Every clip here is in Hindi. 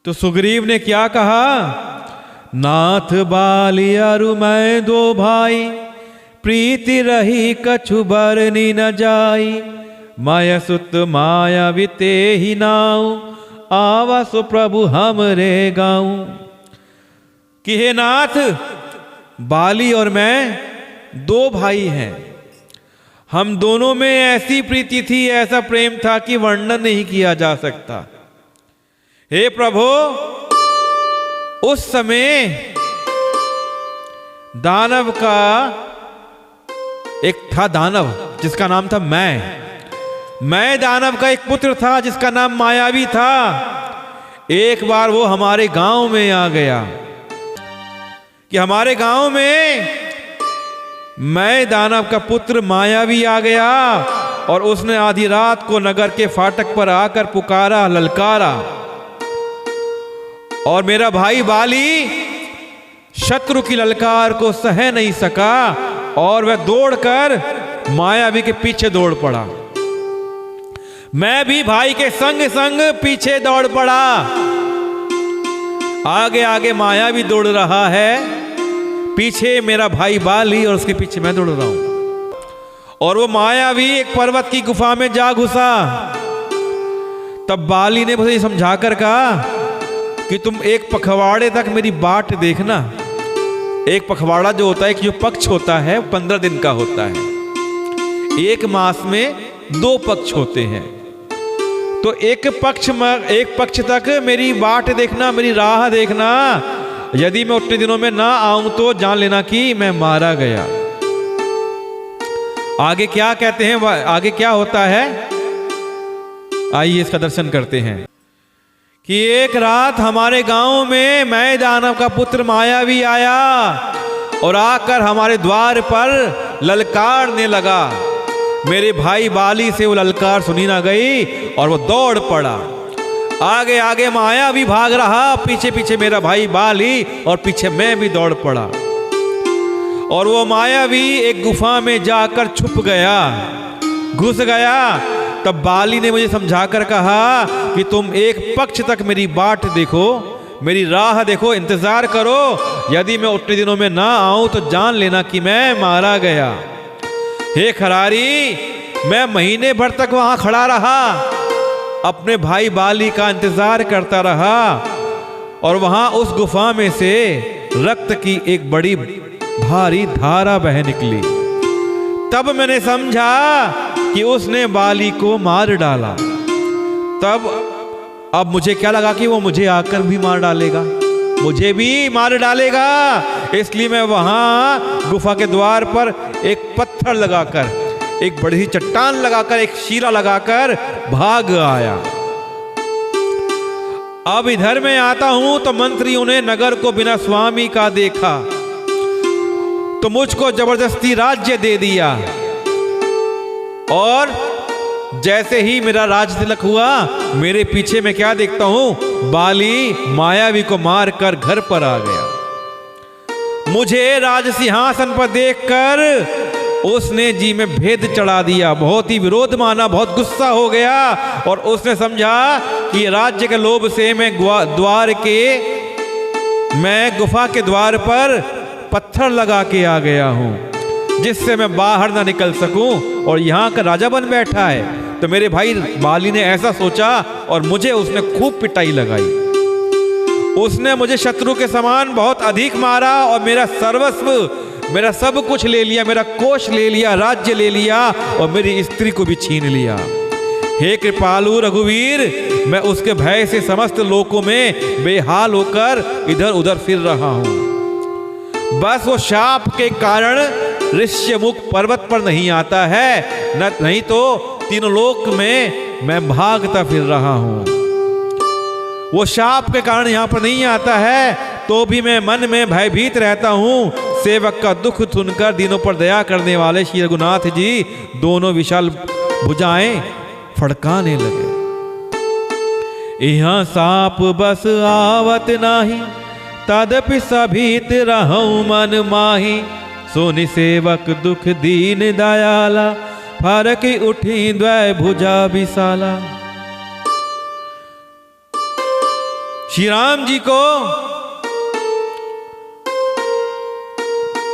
तो सुग्रीव ने क्या कहा, नाथ बाली अरु मैं दो भाई, प्रीति रही कछु बरनी न जाई, माया सुत माया विते ही नाऊ, आवासो प्रभु हमरे गाऊं। कि हे नाथ, बाली और मैं दो भाई हैं, हम दोनों में ऐसी प्रीति थी, ऐसा प्रेम था कि वर्णन नहीं किया जा सकता। हे प्रभु, उस समय दानव का एक था दानव जिसका नाम था मैं दानव का एक पुत्र था जिसका नाम मायावी था। एक बार वो हमारे गांव में आ गया कि हमारे गांव में मैं दानव का पुत्र मायावी आ गया और उसने आधी रात को नगर के फाटक पर आकर पुकारा, ललकारा, और मेरा भाई बाली शत्रु की ललकार को सह नहीं सका और वह दौड़कर मायावी के पीछे दौड़ पड़ा। मैं भी भाई के संग संग पीछे दौड़ पड़ा। आगे आगे मायावी दौड़ रहा है, पीछे मेरा भाई बाली और उसके पीछे मैं दौड़ रहा हूं। और वो मायावी एक पर्वत की गुफा में जा घुसा। तब बाली ने मुझे समझाकर कहा कि तुम एक पखवाड़े तक मेरी बाट देखना। एक पखवाड़ा जो होता है, एक जो पक्ष होता है 15 दिन का होता है। एक मास में 2 पक्ष होते हैं, तो एक पक्ष तक मेरी बाट देखना, मेरी राह देखना। यदि मैं उतने दिनों में ना आऊं तो जान लेना कि मैं मारा गया। आगे क्या कहते हैं, आगे क्या होता है, आइए इसका दर्शन करते हैं। कि एक रात हमारे गांव में मैं दानव का पुत्र मायावी आया और आकर हमारे द्वार पर ललकारने लगा। मेरे भाई बाली से वो ललकार सुनी ना गई और वो दौड़ पड़ा। आगे आगे मायावी भाग रहा, पीछे पीछे मेरा भाई बाली और पीछे मैं भी दौड़ पड़ा। और वो मायावी एक गुफा में जाकर छुप गया, घुस गया। तब बाली ने मुझे समझाकर कहा कि तुम एक पक्ष तक मेरी बाट देखो, मेरी राह देखो, इंतजार करो। यदि मैं उतने दिनों में ना आऊं तो जान लेना कि मैं मारा गया। हे खरारी, मैं महीने भर तक वहां खड़ा रहा, अपने भाई बाली का इंतजार करता रहा। और वहां उस गुफा में से रक्त की एक बड़ी भारी धारा बह निकली। तब मैंने समझा कि उसने बाली को मार डाला। तब अब मुझे क्या लगा कि वो मुझे आकर भी मार डालेगा, मुझे भी मार डालेगा। इसलिए मैं वहां गुफा के द्वार पर एक पत्थर लगाकर, एक बड़ी सी चट्टान लगाकर, एक शीरा लगाकर भाग आया। अब इधर मैं आता हूं तो मंत्रियों ने नगर को बिना स्वामी का देखा तो मुझको जबरदस्ती राज्य दे दिया। और जैसे ही मेरा राज तिलक हुआ, मेरे पीछे मैं क्या देखता हूं, बाली मायावी को मारकर घर पर आ गया। मुझे राज सिंहासन पर देखकर उसने जी में भेद चढ़ा दिया, बहुत ही विरोध माना, बहुत गुस्सा हो गया। और उसने समझा कि राज्य के लोभ से मैं गुफा के द्वार पर पत्थर लगा के आ गया हूं, जिससे मैं बाहर ना निकल सकूं, और यहां का राजा बन बैठा है। तो मेरे भाई बाली ने ऐसा सोचा और मुझे उसने खूब पिटाई लगाई। उसने मुझे शत्रु के समान बहुत अधिक मारा और मेरा सर्वस्व, मेरा सब कुछ ले लिया, मेरा कोष ले लिया, राज्य ले लिया और मेरी स्त्री को भी छीन लिया। हे कृपालु रघुवीर, मैं उसके भय से समस्त लोकों में बेहाल होकर इधर उधर फिर रहा हूं। बस वो शाप के कारण ऋष्यमुख पर्वत पर नहीं आता है, नहीं तो तीनों लोक में मैं भागता फिर रहा हूं। वो शाप के कारण यहां पर नहीं आता है, तो भी मैं मन में भयभीत रहता हूं। सेवक का दुख सुनकर दीनों पर दया करने वाले श्री रघुनाथ जी दोनों विशाल भुजाएं फड़काने लगे। यहाँ साप बस आवत नाही, तदपि सभीत रहूं मन माही। सोनि सेवक दुख दीन दयाला, फरक उठी द्वय भुजा विशाला। श्री राम जी को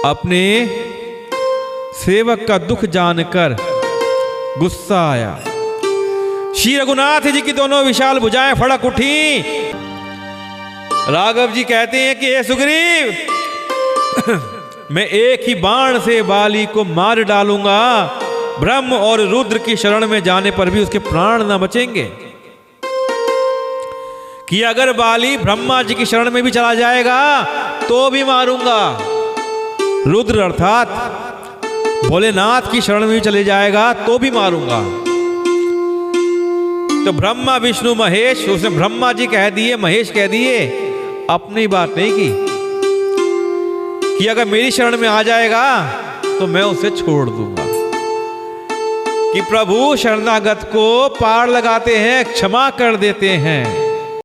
अपने सेवक का दुख जानकर गुस्सा आया। श्री रघुनाथ जी की दोनों विशाल भुजाएं फड़क उठी। राघव जी कहते हैं कि हे सुग्रीव, मैं एक ही बाण से बाली को मार डालूंगा, ब्रह्म और रुद्र की शरण में जाने पर भी उसके प्राण न बचेंगे। कि अगर बाली ब्रह्मा जी की शरण में भी चला जाएगा तो भी मारूंगा, रुद्र अर्थात भोलेनाथ की शरण में भी चले जाएगा तो भी मारूंगा। तो ब्रह्मा विष्णु महेश, उसने ब्रह्मा जी कह दिए, महेश कह दिए, अपनी बात नहीं की कि अगर मेरी शरण में आ जाएगा तो मैं उसे छोड़ दूंगा। कि प्रभु शरणागत को पार लगाते हैं, क्षमा कर देते हैं।